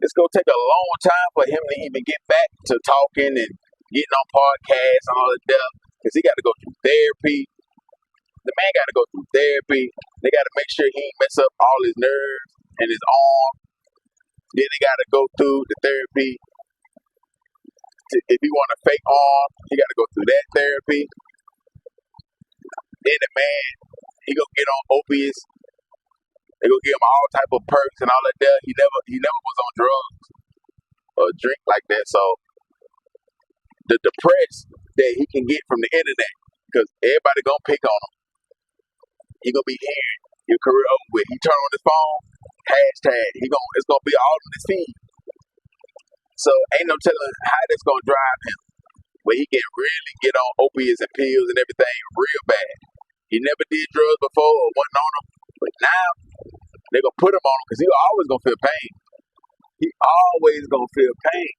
it's gonna take a long time for him to even get back to talking and getting on podcasts and all that stuff. Because he got to go through therapy. The man got to go through therapy. They got to make sure he ain't mess up all his nerves and his arm. Then they got to go through the therapy. If he want a fake arm, he got to go through that therapy. Then the man, he gonna get on opiates. They gonna give him all type of perks and all that there. He never was on drugs or drink like that. So the depressed that he can get from the internet, because everybody gonna pick on him. He gonna be hearing your career over with. He turn on his phone, hashtag. It's gonna be all in his feed. So ain't no telling how that's gonna drive him. Where he can really get on opiates and pills and everything real bad. He never did drugs before or wasn't on them, but now they gonna put him on him because he always gonna feel pain. He always gonna feel pain.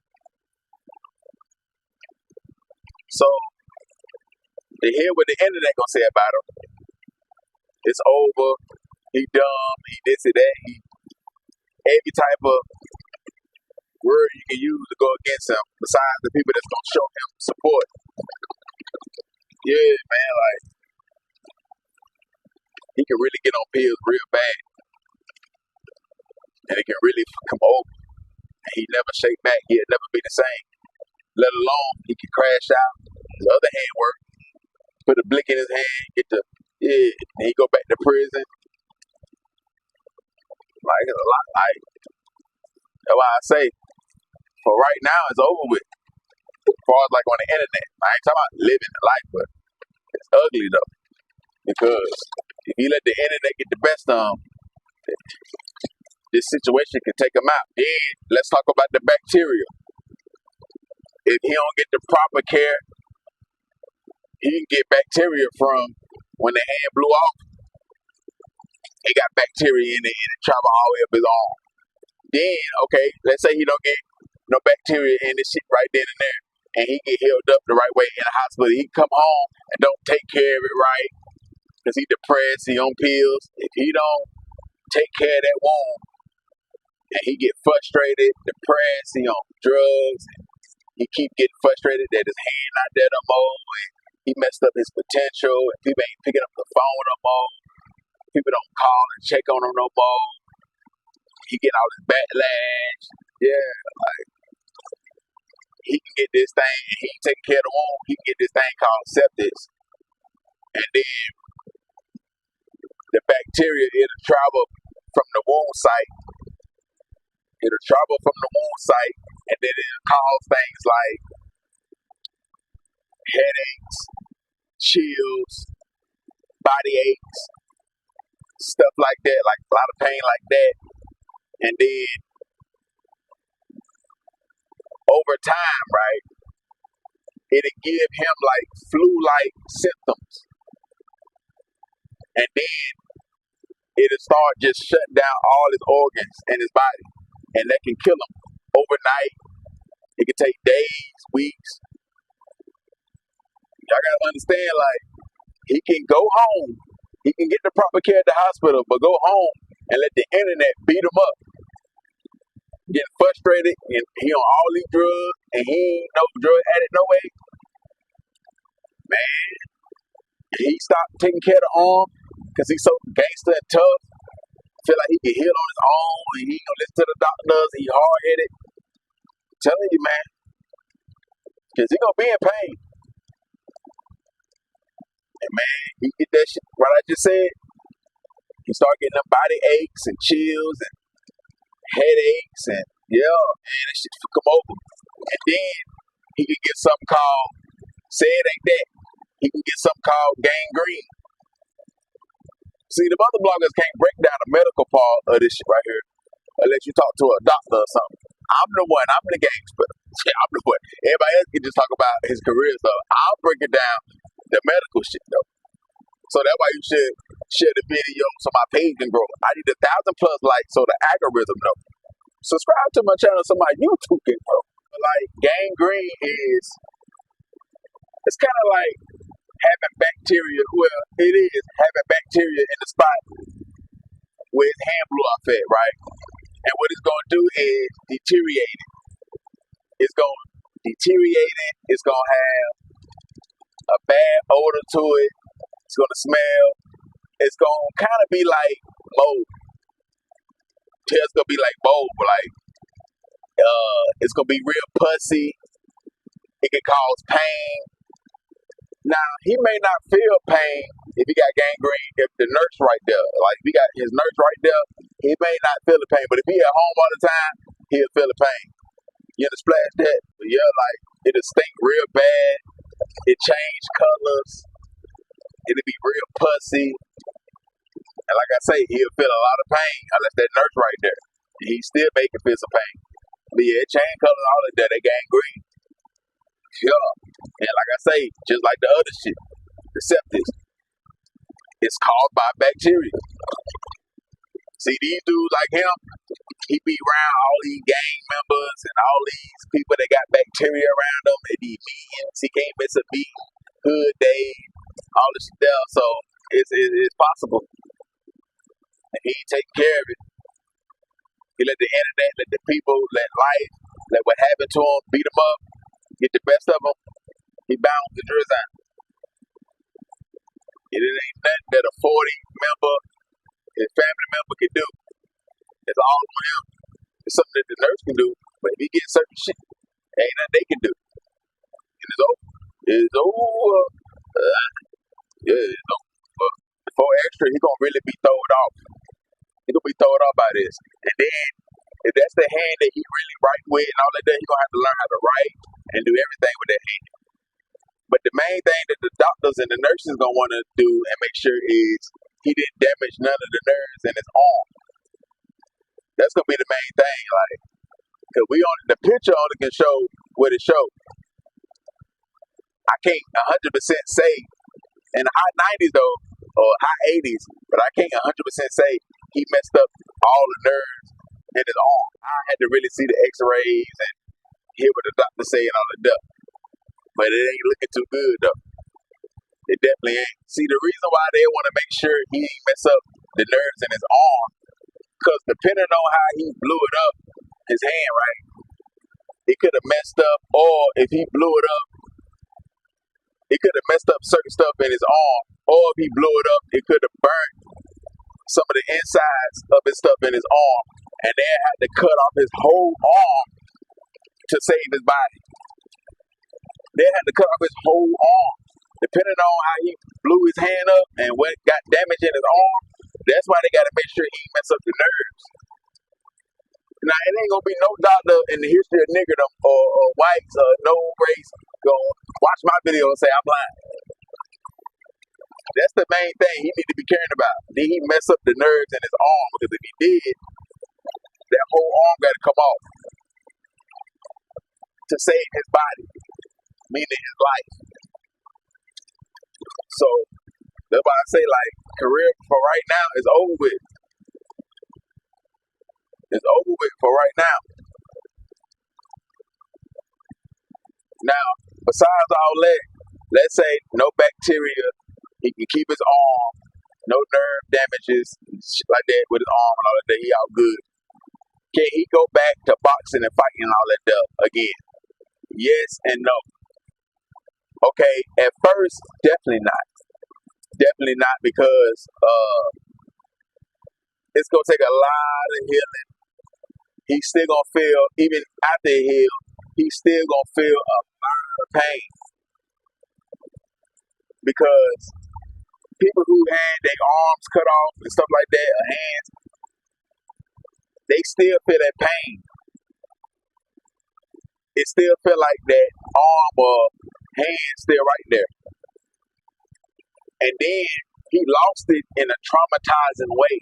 So to hear what the internet gonna say about him, it's over. He dumb. He this and that. He every type of word you can use to go against him. Besides the people that's gonna show him support. Yeah, man. Like he can really get on pills real bad, and it can really come over. And he never shake back. He'll never be the same. Let alone he can crash out. His other hand work. Put a blick in his hand. And he go back to prison. Like it's a lot. Like that's why I say, for right now, it's over with. As far as like on the internet, I ain't talking about living the life, but it's ugly though. Because if he let the internet get the best of him, this situation can take him out. Then let's talk about the bacteria. If he don't get the proper care, he can get bacteria from when the hand blew off. He got bacteria in it and it travel all the way up his arm. Then, okay, let's say he don't get no bacteria in this shit right then and there, and he get healed up the right way in the hospital. He come home and don't take care of it right because he depressed, he on pills. If he don't take care of that wound and he get frustrated, depressed, he on drugs, he keep getting frustrated that his hand not there no more. He messed up his potential. And people ain't picking up the phone no more. People don't call and check on him no more. He getting all this backlash. Yeah, like he can get this thing. And he taking care of the wound. He can get this thing called sepsis, and then the bacteria it'll travel from the wound site. It'll travel from the wound site, and then it'll cause things like headaches, chills, body aches, stuff like that, like a lot of pain like that. And then over time, right, it'll give him like flu-like symptoms. And then it'll start just shutting down all his organs in his body. And that can kill him overnight. It can take days, weeks. Y'all gotta understand, like, he can go home. He can get the proper care at the hospital, but go home and let the internet beat him up. Getting frustrated, and he on all these drugs, and he ain't no drug addict no way. Man, he stopped taking care of the arm because he's so gangster and tough. Feel like he can heal on his own, and he don't listen to the doctors. He hard-headed. I'm telling you, man, because he gonna be in pain. And man, he get that shit, what I just said, he start getting them body aches and chills and headaches and that shit come over. And then he can get something called, say it ain't that, he can get something called gangrene. See, the other bloggers can't break down the medical part of this shit right here unless you talk to a doctor or something. I'm the one, I'm the gangster. I'm the one. Everybody else can just talk about his career stuff. I'll break it down the medical shit though. So that's why you should share the video so my page can grow. I need 1,000+ likes so the algorithm know. Subscribe to my channel so my YouTube can grow. Like gangrene is, it's kind of like having bacteria. Well, it is having bacteria in the spot where his hand blew off at, right? And what it's gonna do is deteriorate it. It's gonna deteriorate it. It's gonna have a bad odor to it. It's gonna smell. It's gonna kind of be like mold. It's gonna be like mold, like it's gonna be real pussy. It can cause pain. Now he may not feel pain if he got gangrene. If the nurse right there, like if he got his nurse right there, he may not feel the pain. But if he at home all the time, he'll feel the pain. You know, splash that, but yeah, like it'll stink real bad. It change colors. It'll be real pussy. And like I say, he'll feel a lot of pain unless that nurse right there. He still make him feel some pain. But yeah, it change colors, all of that. They gangrene. Yeah. And like I say, just like the other shit, the sepsis, it's caused by bacteria. See, these dudes like him, he be around all these gang members and all these people that got bacteria around them at these meetings. He can't miss a meeting, hood days, all this stuff. So it's possible. And he ain't taking care of it. He let the internet, let the people, let life, let what happened to him beat him up, get the best of him. He bound to resign. It ain't nothing that a 40 member, his family member can do. It's all on him. It's something that the nurse can do, but if he gets certain shit, ain't nothing they can do. And it's over. It's over. Yeah, it's over. Before extra, he gonna really be thrown off. He gonna be thrown off by this. And then, if that's the hand that he really write with and all that, he gonna have to learn how to write and do everything with that hand. But the main thing that the doctors and the nurses gonna want to do and make sure is he didn't damage none of the nerves in his arm. That's gonna be the main thing, like, cause the picture only can show what it shows. I can't 100% say in the high 90s though, or high 80s, but I can't 100% say he messed up all the nerves in his arm. I had to really see the X-rays and hear what the doctor say and all that stuff. But it ain't looking too good though. It definitely ain't. See, the reason why they want to make sure he ain't mess up the nerves in his arm, because depending on how he blew it up, his hand, right, it could have messed up, or if he blew it up, it could have messed up certain stuff in his arm, or if he blew it up, it could have burnt some of the insides of his stuff in his arm, and they had to cut off his whole arm to save his body. They had to cut off his whole arm. Depending on how he blew his hand up and what got damaged in his arm, that's why they got to make sure he mess up the nerves. Now, it ain't going to be no doctor in the history of niggerdom or whites or no race going to watch my video and say, I'm blind. That's the main thing he need to be caring about. Did he mess up the nerves in his arm? Because if he did, that whole arm got to come off to save his body, meaning his life. So, that's why I say, like, career for right now is over with. It's over with for right now. Now, besides all that, let's say no bacteria, he can keep his arm, no nerve damages, shit like that with his arm and all that, he all good. Can he go back to boxing and fighting and all that stuff again? Yes and no. Okay, at first, definitely not. Definitely not, because it's gonna take a lot of healing. He's still gonna feel, even after he heals, he's still gonna feel a lot of pain. Because people who had their arms cut off and stuff like that, or hands, they still feel that pain. It still feel like that arm or hand still right there. And then he lost it in a traumatizing way.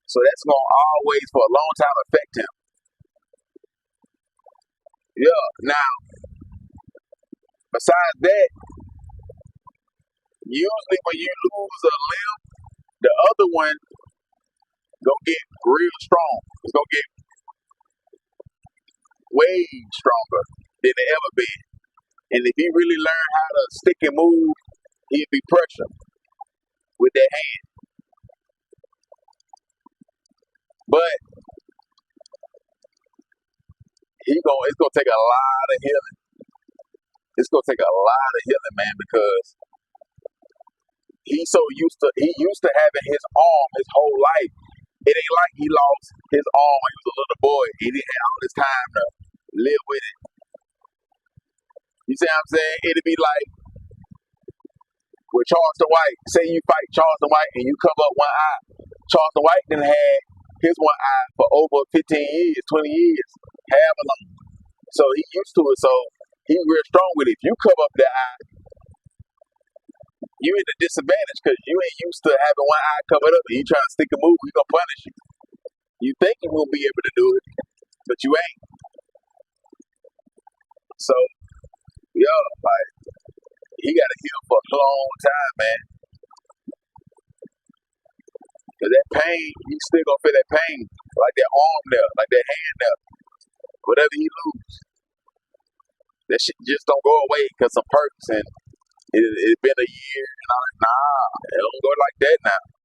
So that's going to always, for a long time, affect him. Yeah, now, besides that, usually when you lose a limb, the other one gonna get real strong. It's gonna get way stronger than it ever been. And if he really learn how to stick and move, he'd be pressure with that hand. But It's gonna take a lot of healing. It's gonna take a lot of healing, man, because he used to having his arm his whole life. It ain't like he lost his arm when he was a little boy. He didn't have all this time to live with it. You see what I'm saying? It'd be like with Charleston White. Say you fight Charleston White and you cover up one eye. Charleston White done had his one eye for over 15 years, 20 years, however long. So he used to it. So he real strong with it. If you cover up that eye, you at a disadvantage because you ain't used to having one eye covered up. And you trying to stick a move, he gonna punish you. You think you will be able to do it, but you ain't. So, yo, like, he got to heal for a long time, man. Because that pain, he still gonna feel that pain. Like that arm there, like that hand there. Whatever he lose, that shit just don't go away because some perks and it's been a year and I'm like, nah, it don't go like that now.